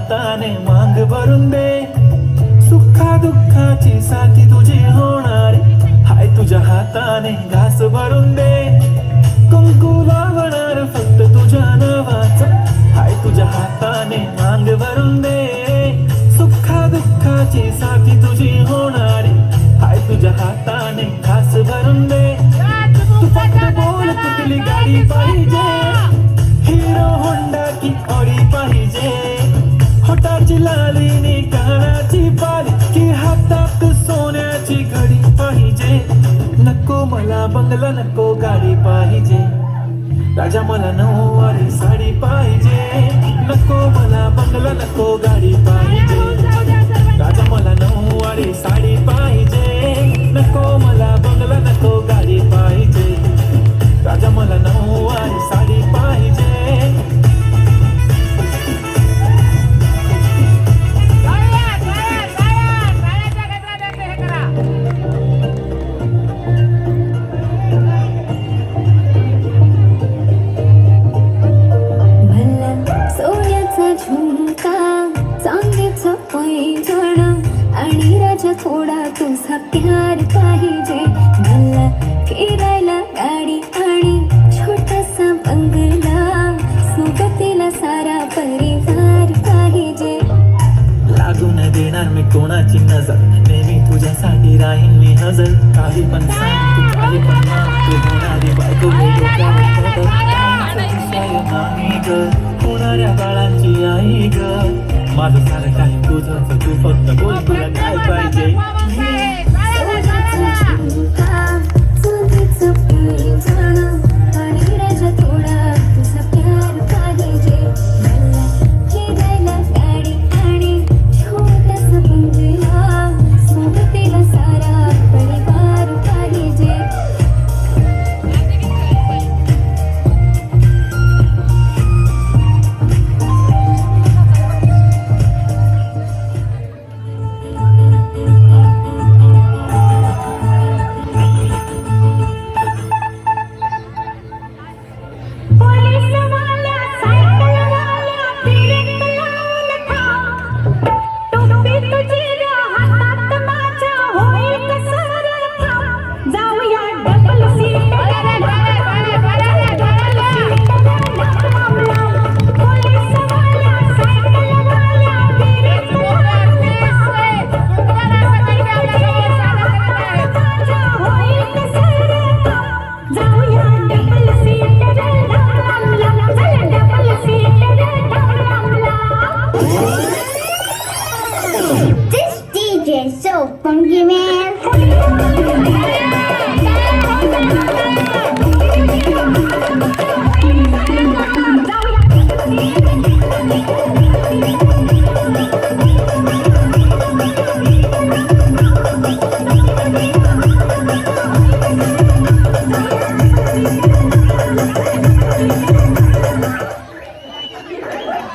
हाताने मांग भरून दे, सुखा दुःखाची साथी तुझी होणार, हाय तुझ्या हाताने घास भरून दे, कुंकू लावणार फक्त तुझ्या नावाचा, हाय तुझ्या हाताने मांग भरून दे, सुखा दुःखाची साथी तुझी होणारी, हाय तुझ्या हाताने घास भरून दे. तू फक्त बोल कुठली गाडी पाहिजे, हिरो होंडा की ऑडी पाहिजे, होटाची लालीनी कानाची बाली की हातात सोन्याची घडी पाहिजे. नको मला बंगला नको गाडी पाहिजे, राजा मला नऊवारी साडी पाहिजे. नको मला बंगला नको गाडी पाहिजे, राजा मला नऊवारी साडी पाहिजे. नको मला बंगला नको गाडी पाहिजे, राजा मला नऊवारी साडी पाहिजे. आणि राजा थोडा तुझा प्यार पाहिजे. मला फिरायला गाडी आणि छोटासा बंगला, सोबतीला सारा परिवार पाहिजे. लागू न देणार मी कोणाची नजर, नेहमी तुझ्यासाठी राहीन मी हजर. काही पण सांग तू, काही पण मान, तू होणारी बायको मी डोक्यावर नाही ग, होणाऱ्या बाळांची आई ग. माझं सारं काही तुझं, तू फक्त बोल तुला काय पाहिजे. आणि राजा थोडा तुझा प्यार पाहिजे. मला फिरायला गाडी आणि छोटासा बंगला, सोबतीला सारा परिवार पाहिजे. This DJ is so funky, man.